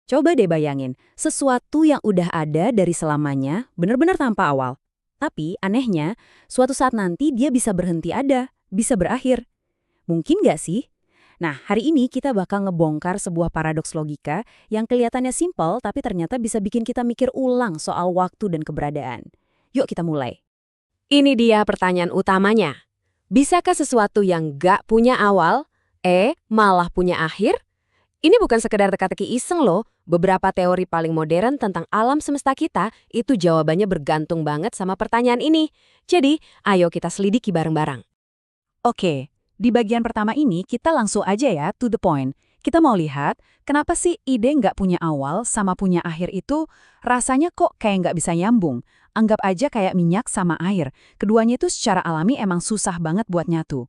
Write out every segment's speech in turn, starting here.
Coba deh bayangin, sesuatu yang udah ada dari selamanya, benar-benar tanpa awal. Tapi anehnya, suatu saat nanti dia bisa berhenti ada, bisa berakhir. Mungkin nggak sih? Nah, hari ini kita bakal ngebongkar sebuah paradoks logika yang kelihatannya simpel tapi ternyata bisa bikin kita mikir ulang soal waktu dan keberadaan. Yuk kita mulai. Ini dia pertanyaan utamanya. Bisakah sesuatu yang gak punya awal, malah punya akhir? Ini bukan sekedar teka-teki iseng loh. Beberapa teori paling modern tentang alam semesta kita, itu jawabannya bergantung banget sama pertanyaan ini. Jadi, ayo kita selidiki bareng-barang. Oke, di bagian pertama ini kita langsung aja ya to the point. Kita mau lihat kenapa sih ide nggak punya awal sama punya akhir itu rasanya kok kayak nggak bisa nyambung. Anggap aja kayak minyak sama air. Keduanya itu secara alami emang susah banget buat nyatu.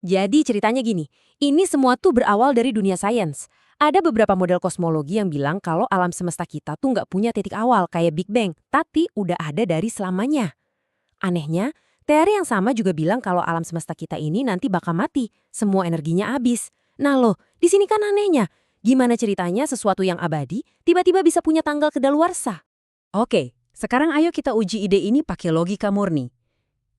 Jadi ceritanya gini, ini semua tuh berawal dari dunia sains. Ada beberapa model kosmologi yang bilang kalau alam semesta kita tuh nggak punya titik awal kayak Big Bang, tapi udah ada dari selamanya. Anehnya, teori yang sama juga bilang kalau alam semesta kita ini nanti bakal mati, semua energinya habis. Nah loh, di sini kan anehnya. Gimana ceritanya sesuatu yang abadi tiba-tiba bisa punya tanggal kedaluarsa? Oke, sekarang ayo kita uji ide ini pakai logika murni.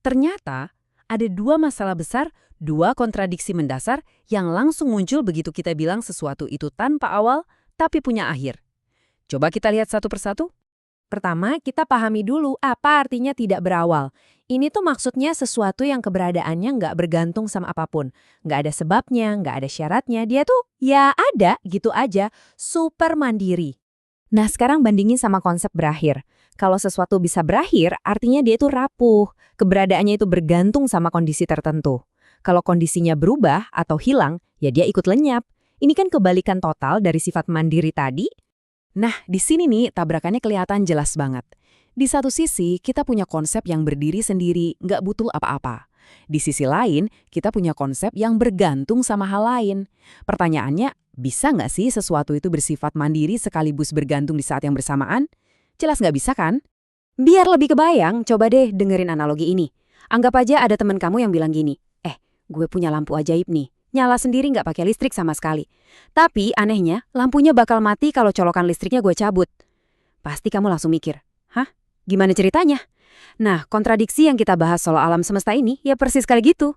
Ternyata ada dua masalah besar, dua kontradiksi mendasar yang langsung muncul begitu kita bilang sesuatu itu tanpa awal tapi punya akhir. Coba kita lihat satu persatu. Pertama, kita pahami dulu apa artinya tidak berawal. Ini tuh maksudnya sesuatu yang keberadaannya nggak bergantung sama apapun. Nggak ada sebabnya, nggak ada syaratnya. Dia tuh ya ada gitu aja, super mandiri. Nah, sekarang bandingin sama konsep berakhir. Kalau sesuatu bisa berakhir, artinya dia itu rapuh. Keberadaannya itu bergantung sama kondisi tertentu. Kalau kondisinya berubah atau hilang, ya dia ikut lenyap. Ini kan kebalikan total dari sifat mandiri tadi. Nah, di sini nih tabrakannya kelihatan jelas banget. Di satu sisi, kita punya konsep yang berdiri sendiri, nggak butuh apa-apa. Di sisi lain, kita punya konsep yang bergantung sama hal lain. Pertanyaannya, bisa nggak sih sesuatu itu bersifat mandiri sekaligus bergantung di saat yang bersamaan? Jelas nggak bisa kan? Biar lebih kebayang, coba deh dengerin analogi ini. Anggap aja ada teman kamu yang bilang gini, gue punya lampu ajaib nih. Nyala sendiri nggak pakai listrik sama sekali. Tapi anehnya, lampunya bakal mati kalau colokan listriknya gue cabut. Pasti kamu langsung mikir, hah? Gimana ceritanya? Nah, kontradiksi yang kita bahas soal alam semesta ini ya persis kayak gitu.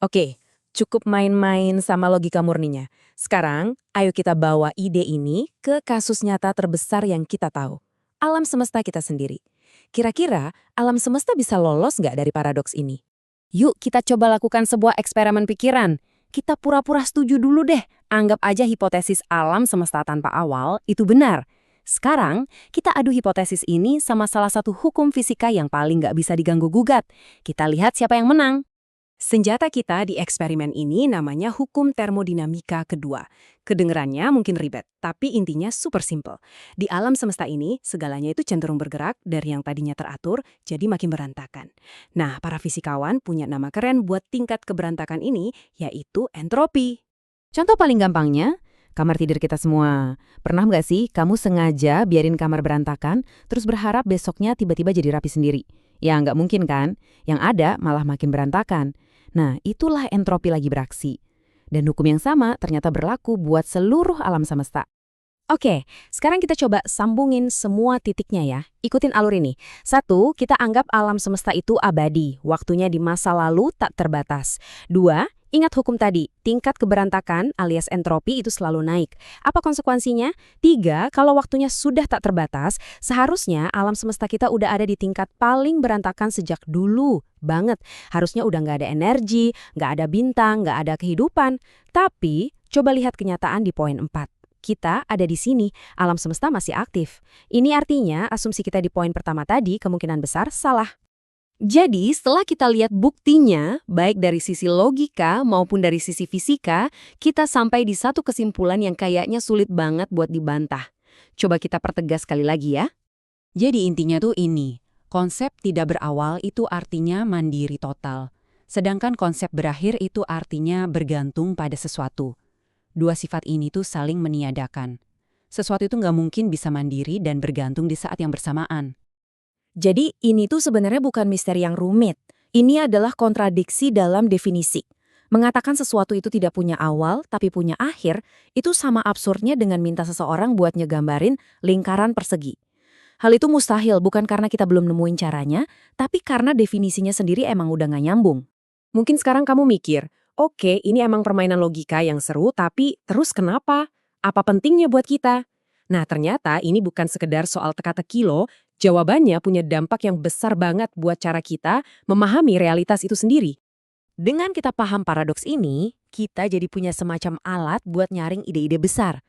Oke, cukup main-main sama logika murninya. Sekarang, ayo kita bawa ide ini ke kasus nyata terbesar yang kita tahu. Alam semesta kita sendiri. Kira-kira alam semesta bisa lolos nggak dari paradoks ini? Yuk kita coba lakukan sebuah eksperimen pikiran. Kita pura-pura setuju dulu deh. Anggap aja hipotesis alam semesta tanpa awal itu benar. Sekarang, kita adu hipotesis ini sama salah satu hukum fisika yang paling nggak bisa diganggu-gugat. Kita lihat siapa yang menang. Senjata kita di eksperimen ini namanya hukum termodinamika kedua. Kedengerannya mungkin ribet, tapi intinya super simple. Di alam semesta ini, segalanya itu cenderung bergerak dari yang tadinya teratur, jadi makin berantakan. Nah, para fisikawan punya nama keren buat tingkat keberantakan ini, yaitu entropi. Contoh paling gampangnya, kamar tidur kita semua. Pernah nggak sih kamu sengaja biarin kamar berantakan, terus berharap besoknya tiba-tiba jadi rapi sendiri? Ya nggak mungkin kan? Yang ada malah makin berantakan. Nah, itulah entropi lagi beraksi. Dan hukum yang sama ternyata berlaku buat seluruh alam semesta. Oke, sekarang kita coba sambungin semua titiknya ya. Ikutin alur ini. 1, kita anggap alam semesta itu abadi. Waktunya di masa lalu tak terbatas. 2, ingat hukum tadi, tingkat keberantakan alias entropi itu selalu naik. Apa konsekuensinya? 3, kalau waktunya sudah tak terbatas, seharusnya alam semesta kita udah ada di tingkat paling berantakan sejak dulu. Banget. Harusnya udah nggak ada energi, nggak ada bintang, nggak ada kehidupan. Tapi, coba lihat kenyataan di poin 4. Kita ada di sini, alam semesta masih aktif. Ini artinya asumsi kita di poin pertama tadi kemungkinan besar salah. Jadi, setelah kita lihat buktinya, baik dari sisi logika maupun dari sisi fisika, kita sampai di satu kesimpulan yang kayaknya sulit banget buat dibantah. Coba kita pertegas sekali lagi ya. Jadi intinya tuh ini, konsep tidak berawal itu artinya mandiri total. Sedangkan konsep berakhir itu artinya bergantung pada sesuatu. Dua sifat ini tuh saling meniadakan. Sesuatu itu nggak mungkin bisa mandiri dan bergantung di saat yang bersamaan. Jadi ini tuh sebenarnya bukan misteri yang rumit. Ini adalah kontradiksi dalam definisi. Mengatakan sesuatu itu tidak punya awal tapi punya akhir, itu sama absurdnya dengan minta seseorang buat ngegambarin lingkaran persegi. Hal itu mustahil bukan karena kita belum nemuin caranya, tapi karena definisinya sendiri emang udah nggak nyambung. Mungkin sekarang kamu mikir, oke, ini emang permainan logika yang seru, tapi terus kenapa? Apa pentingnya buat kita? Nah, ternyata ini bukan sekedar soal teka-teki loh. Jawabannya punya dampak yang besar banget buat cara kita memahami realitas itu sendiri. Dengan kita paham paradoks ini, kita jadi punya semacam alat buat nyaring ide-ide besar.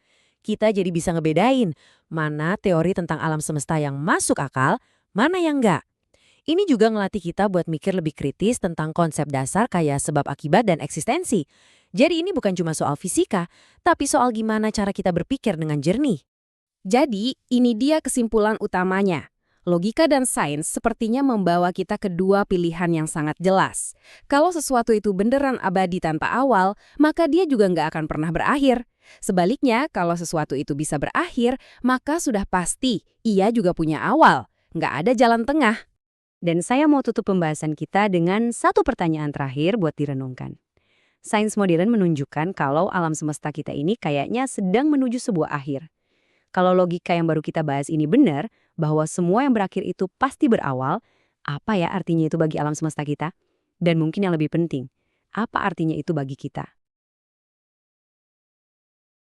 Kita jadi bisa ngebedain mana teori tentang alam semesta yang masuk akal, mana yang enggak. Ini juga ngelatih kita buat mikir lebih kritis tentang konsep dasar kayak sebab akibat dan eksistensi. Jadi ini bukan cuma soal fisika, tapi soal gimana cara kita berpikir dengan jernih. Jadi, ini dia kesimpulan utamanya. Logika dan sains sepertinya membawa kita ke dua pilihan yang sangat jelas. Kalau sesuatu itu beneran abadi tanpa awal, maka dia juga nggak akan pernah berakhir. Sebaliknya, kalau sesuatu itu bisa berakhir, maka sudah pasti ia juga punya awal. Nggak ada jalan tengah. Dan saya mau tutup pembahasan kita dengan satu pertanyaan terakhir buat direnungkan. Sains modern menunjukkan kalau alam semesta kita ini kayaknya sedang menuju sebuah akhir. Kalau logika yang baru kita bahas ini benar, bahwa semua yang berakhir itu pasti berawal, apa ya artinya itu bagi alam semesta kita? Dan mungkin yang lebih penting, apa artinya itu bagi kita?